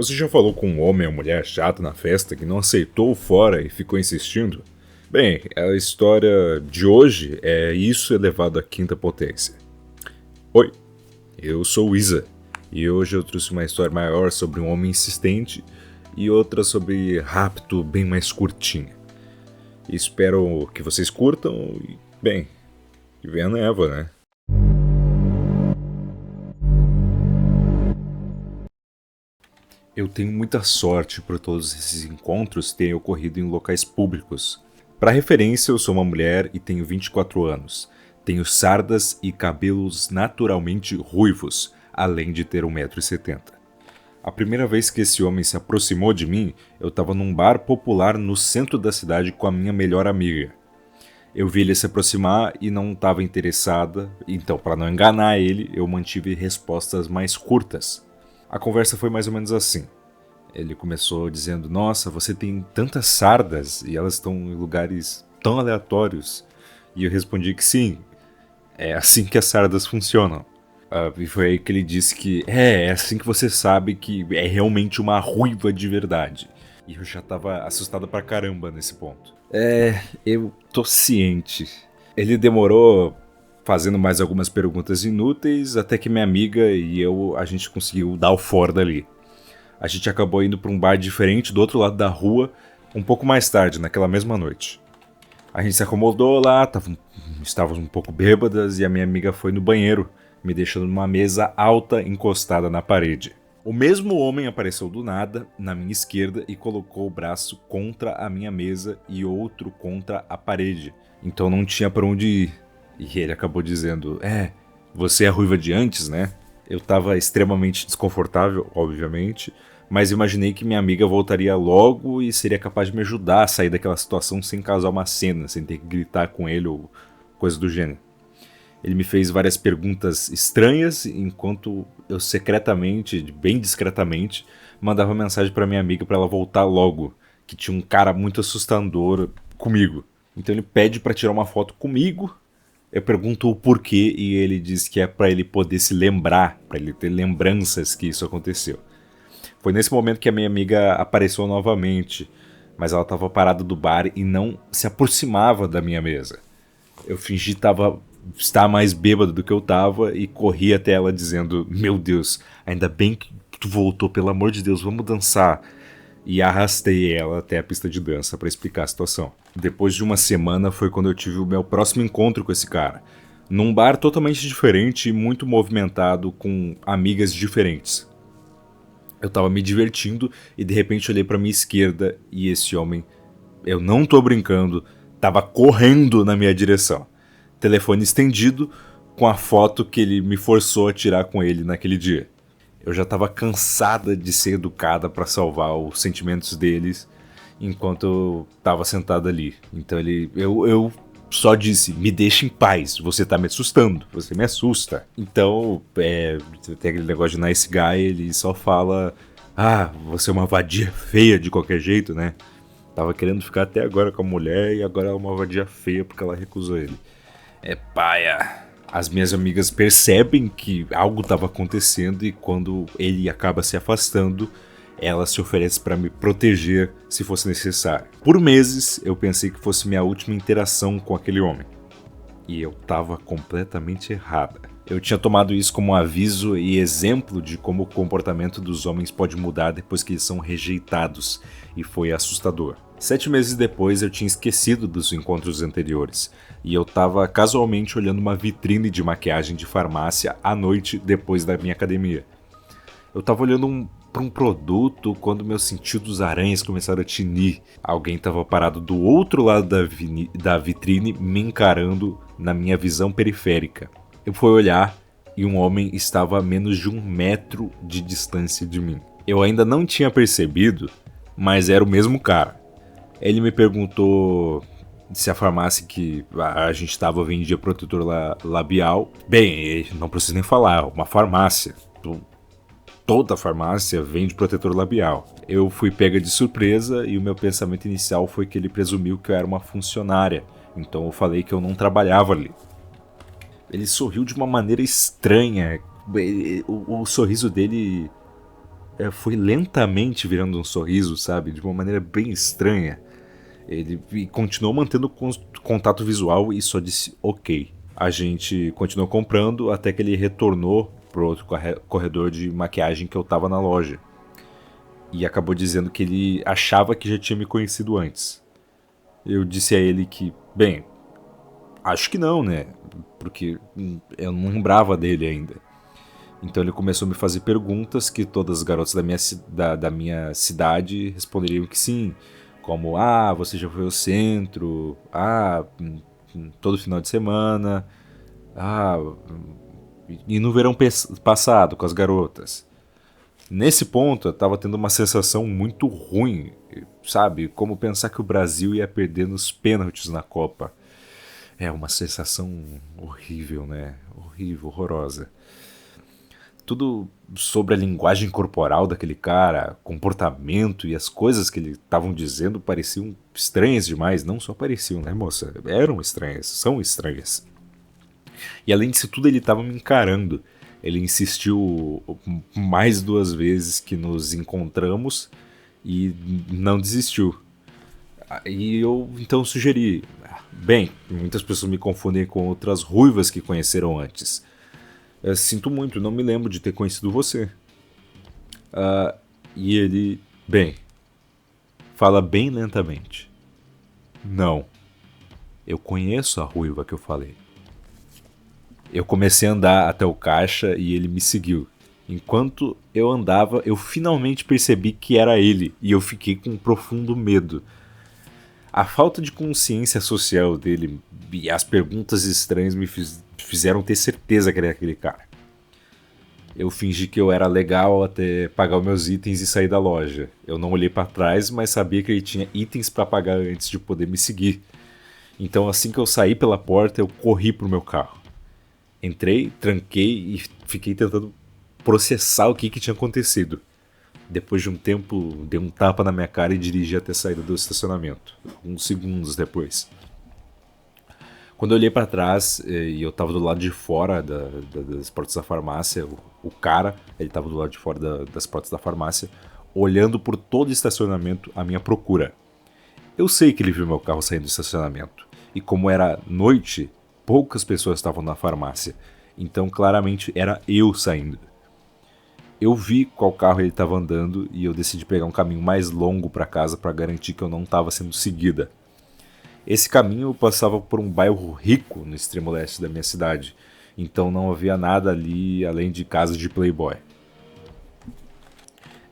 Você já falou com um homem ou mulher chata na festa que não aceitou o fora e ficou insistindo? Bem, a história de hoje é isso elevado à quinta potência. Oi, eu sou o Isa, e hoje eu trouxe uma história maior sobre um homem insistente e outra sobre rapto bem mais curtinha. Espero que vocês curtam e, bem, que venha a névoa, né? Eu tenho muita sorte por todos esses encontros terem ocorrido em locais públicos. Para referência, eu sou uma mulher e tenho 24 anos. Tenho sardas e cabelos naturalmente ruivos, além de ter 1,70 m. A primeira vez que esse homem se aproximou de mim, eu estava num bar popular no centro da cidade com a minha melhor amiga. Eu vi ele se aproximar e não estava interessada, então para não enganar ele, eu mantive respostas mais curtas. A conversa foi mais ou menos assim. Ele começou dizendo, nossa, você tem tantas sardas e elas estão em lugares tão aleatórios. E eu respondi que sim, é assim que as sardas funcionam. E foi aí que ele disse que é assim que você sabe que é realmente uma ruiva de verdade. E eu já tava assustado pra caramba nesse ponto. Eu tô ciente. Ele demorou fazendo mais algumas perguntas inúteis, até que minha amiga e a gente conseguiu dar o fora dali. A gente acabou indo para um bar diferente do outro lado da rua, um pouco mais tarde, naquela mesma noite. A gente se acomodou lá, estávamos um pouco bêbadas e a minha amiga foi no banheiro, me deixando numa mesa alta encostada na parede. O mesmo homem apareceu do nada, na minha esquerda, e colocou o braço contra a minha mesa e outro contra a parede. Então não tinha para onde ir. E ele acabou dizendo, você é a ruiva de antes, né? Eu tava extremamente desconfortável, obviamente, mas imaginei que minha amiga voltaria logo e seria capaz de me ajudar a sair daquela situação sem causar uma cena, sem ter que gritar com ele ou coisa do gênero. Ele me fez várias perguntas estranhas, enquanto eu secretamente, bem discretamente, mandava mensagem pra minha amiga pra ela voltar logo, que tinha um cara muito assustador comigo. Então ele pede pra tirar uma foto comigo. Eu pergunto o porquê e ele diz que é pra ele poder se lembrar, pra ele ter lembranças que isso aconteceu. Foi nesse momento que a minha amiga apareceu novamente, mas ela estava parada do bar e não se aproximava da minha mesa. Eu fingi estar mais bêbado do que eu tava e corri até ela dizendo, meu Deus, ainda bem que tu voltou, pelo amor de Deus, vamos dançar. E arrastei ela até a pista de dança para explicar a situação. Depois de uma semana foi quando eu tive o meu próximo encontro com esse cara. Num bar totalmente diferente e muito movimentado com amigas diferentes. Eu tava me divertindo e de repente olhei pra minha esquerda e esse homem, eu não tô brincando, tava correndo na minha direção. Telefone estendido com a foto que ele me forçou a tirar com ele naquele dia. Eu já estava cansada de ser educada para salvar os sentimentos deles enquanto eu estava sentado ali. Então eu só disse, me deixa em paz, você tá me assustando, você me assusta. Então, tem aquele negócio de nice guy, ele só fala, você é uma vadia feia de qualquer jeito, né? Tava querendo ficar até agora com a mulher e agora é uma vadia feia porque ela recusou ele. É paia. As minhas amigas percebem que algo estava acontecendo e quando ele acaba se afastando, ela se oferece para me proteger se fosse necessário. Por meses, eu pensei que fosse minha última interação com aquele homem. E eu estava completamente errada. Eu tinha tomado isso como um aviso e exemplo de como o comportamento dos homens pode mudar depois que eles são rejeitados, e foi assustador. 7 meses depois eu tinha esquecido dos encontros anteriores, e eu estava casualmente olhando uma vitrine de maquiagem de farmácia à noite depois da minha academia. Eu estava olhando para um produto quando meus sentidos aranhas começaram a tinir. Alguém estava parado do outro lado da vitrine me encarando na minha visão periférica. Eu fui olhar e um homem estava a menos de 1 metro de distância de mim. Eu ainda não tinha percebido, mas era o mesmo cara. Ele me perguntou se a farmácia que a gente estava vendia protetor labial. Bem, não preciso nem falar, uma farmácia. Toda farmácia vende protetor labial. Eu fui pega de surpresa e o meu pensamento inicial foi que ele presumiu que eu era uma funcionária. Então eu falei que eu não trabalhava ali. Ele sorriu de uma maneira estranha. O sorriso dele foi lentamente virando um sorriso, sabe? De uma maneira bem estranha. Ele continuou mantendo contato visual e só disse ok. A gente continuou comprando até que ele retornou pro outro corredor de maquiagem que eu tava na loja. E acabou dizendo que ele achava que já tinha me conhecido antes. Eu disse a ele que, bem, acho que não, né? Porque eu não lembrava dele ainda. Então ele começou a me fazer perguntas que todas as garotas da minha cidade responderiam que sim. Como, você já foi ao centro? Todo final de semana? Ah, e no verão passado com as garotas? Nesse ponto eu tava tendo uma sensação muito ruim, sabe? Como pensar que o Brasil ia perder nos pênaltis na Copa. É uma sensação horrível, né? Horrível, horrorosa. Tudo sobre a linguagem corporal daquele cara, comportamento e as coisas que ele estavam dizendo pareciam estranhas demais. Não só pareciam, né, moça? Eram estranhas, são estranhas. E além disso tudo, ele estava me encarando. Ele insistiu mais 2 vezes que nos encontramos e não desistiu. E eu então sugeri: bem, muitas pessoas me confundem com outras ruivas que conheceram antes. Sinto muito, não me lembro de ter conhecido você. E ele, bem, fala bem lentamente. Não, eu conheço a ruiva que eu falei. Eu comecei a andar até o caixa e ele me seguiu. Enquanto eu andava, eu finalmente percebi que era ele e eu fiquei com um profundo medo. A falta de consciência social dele e as perguntas estranhas me fizeram ter certeza que era aquele cara. Eu fingi que eu era legal até pagar os meus itens e sair da loja. Eu não olhei para trás, mas sabia que ele tinha itens para pagar antes de poder me seguir. Então assim que eu saí pela porta, eu corri pro meu carro. Entrei, tranquei e fiquei tentando processar o que tinha acontecido. Depois de um tempo, dei um tapa na minha cara e dirigi até a saída do estacionamento. Uns segundos depois. Quando eu olhei para trás e eu tava do lado de fora das portas da farmácia, o cara, ele tava do lado de fora das portas da farmácia, olhando por todo o estacionamento à minha procura. Eu sei que ele viu meu carro saindo do estacionamento. E como era noite, poucas pessoas estavam na farmácia. Então claramente era eu saindo. Eu vi qual carro ele estava andando e eu decidi pegar um caminho mais longo para casa para garantir que eu não estava sendo seguida. Esse caminho passava por um bairro rico no extremo leste da minha cidade, então não havia nada ali além de casas de playboy.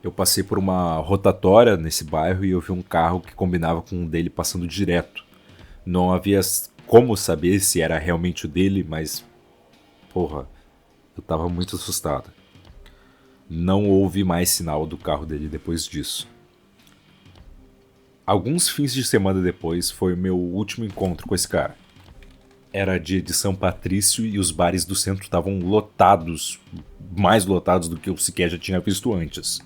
Eu passei por uma rotatória nesse bairro e eu vi um carro que combinava com um dele passando direto. Não havia como saber se era realmente o dele, mas porra, eu tava muito assustado. Não houve mais sinal do carro dele depois disso. Alguns fins de semana depois foi o meu último encontro com esse cara. Era dia de São Patrício e os bares do centro estavam lotados, mais lotados do que eu sequer já tinha visto antes.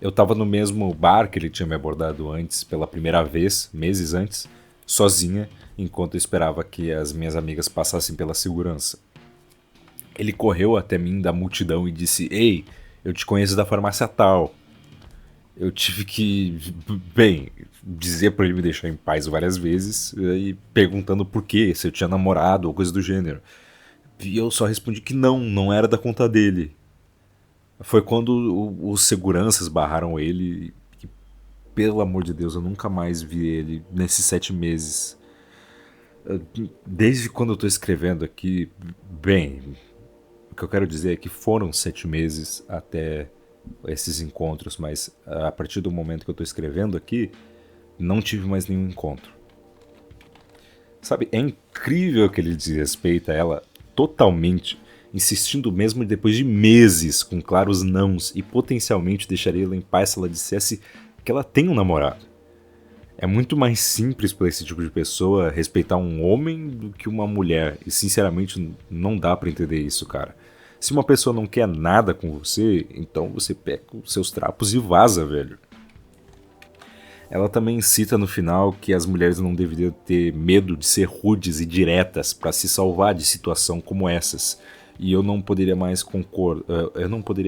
Eu estava no mesmo bar que ele tinha me abordado antes, pela primeira vez, meses antes, sozinha, enquanto eu esperava que as minhas amigas passassem pela segurança. Ele correu até mim da multidão e disse: "Ei, eu te conheço da farmácia tal." Eu tive que, bem, dizer pra ele me deixar em paz várias vezes, e perguntando por quê, se eu tinha namorado ou coisa do gênero. E eu só respondi que não era da conta dele. Foi quando os seguranças barraram ele e, pelo amor de Deus, eu nunca mais vi ele nesses 7 meses. Desde quando eu tô escrevendo aqui, bem, o que eu quero dizer é que foram 7 meses até esses encontros, mas a partir do momento que eu tô escrevendo aqui, não tive mais nenhum encontro. Sabe, é incrível que ele desrespeita ela totalmente, insistindo mesmo depois de meses com claros nãos e potencialmente deixaria ela em paz se ela dissesse que ela tem um namorado. É muito mais simples para esse tipo de pessoa respeitar um homem do que uma mulher, e sinceramente não dá para entender isso, cara. Se uma pessoa não quer nada com você, então você pega os seus trapos e vaza, velho. Ela também cita no final que as mulheres não deveriam ter medo de ser rudes e diretas para se salvar de situações como essas. E eu não poderia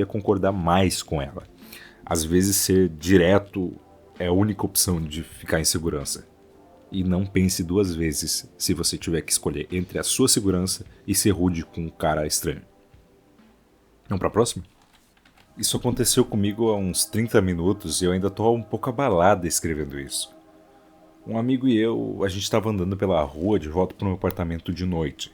concordar mais com ela. Às vezes ser direto é a única opção de ficar em segurança. E não pense duas vezes se você tiver que escolher entre a sua segurança e ser rude com um cara estranho. Vamos pra próxima? Isso aconteceu comigo há uns 30 minutos e eu ainda tô um pouco abalado escrevendo isso. Um amigo e eu, a gente estava andando pela rua de volta para o meu apartamento de noite.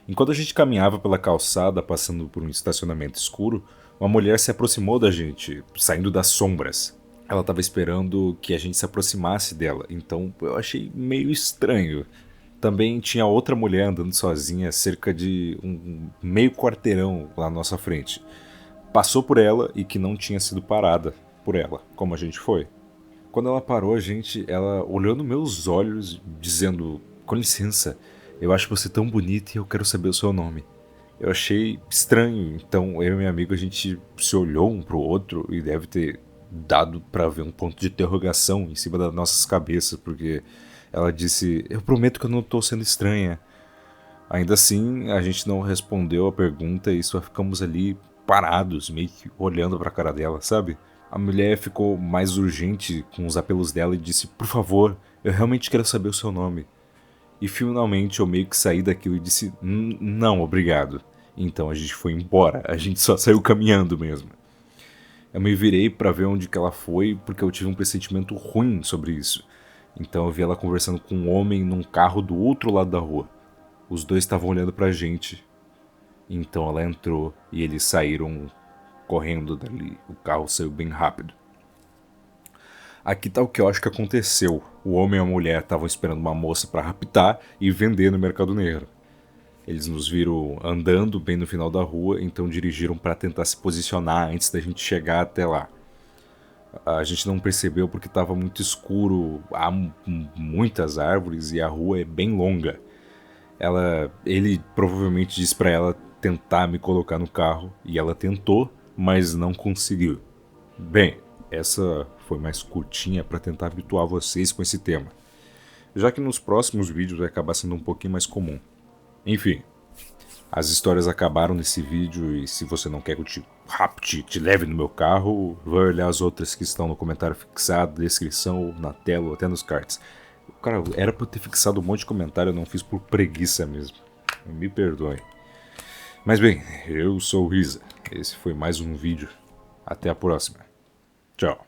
Enquanto a gente caminhava pela calçada, passando por um estacionamento escuro, uma mulher se aproximou da gente, saindo das sombras. Ela estava esperando que a gente se aproximasse dela, então eu achei meio estranho. Também tinha outra mulher andando sozinha cerca de um meio quarteirão lá na nossa frente. Passou por ela e que não tinha sido parada por ela, como a gente foi. Quando ela parou, ela olhou nos meus olhos, dizendo: "Com licença, eu acho você tão bonita e eu quero saber o seu nome." Eu achei estranho, então eu e meu amigo a gente se olhou um pro outro e deve ter dado pra ver um ponto de interrogação em cima das nossas cabeças, porque ela disse: "Eu prometo que eu não tô sendo estranha." Ainda assim, a gente não respondeu a pergunta e só ficamos ali parados, meio que olhando pra cara dela, sabe? A mulher ficou mais urgente com os apelos dela e disse: "Por favor, eu realmente quero saber o seu nome." E finalmente eu meio que saí daquilo e disse: Não, obrigado." Então a gente foi embora, a gente só saiu caminhando mesmo. Eu me virei pra ver onde que ela foi porque eu tive um pressentimento ruim sobre isso. Então eu vi ela conversando com um homem num carro do outro lado da rua. Os dois estavam olhando pra gente. Então ela entrou e eles saíram correndo dali. O carro saiu bem rápido. Aqui tá o que eu acho que aconteceu. O homem e a mulher estavam esperando uma moça para raptar e vender no mercado negro. Eles nos viram andando bem no final da rua, então dirigiram para tentar se posicionar antes da gente chegar até lá. A gente não percebeu porque estava muito escuro, há muitas árvores e a rua é bem longa. Ele provavelmente disse para ela tentar me colocar no carro e ela tentou, mas não conseguiu. Bem, essa foi mais curtinha para tentar habituar vocês com esse tema, já que nos próximos vídeos vai acabar sendo um pouquinho mais comum. Enfim, as histórias acabaram nesse vídeo e se você não quer que eu te rapte, te leve no meu carro, vai olhar as outras que estão no comentário fixado, descrição, na tela ou até nos cards. Cara, era pra eu ter fixado um monte de comentário, eu não fiz por preguiça mesmo. Me perdoem. Mas bem, eu sou o Risa. Esse foi mais um vídeo. Até a próxima. Tchau.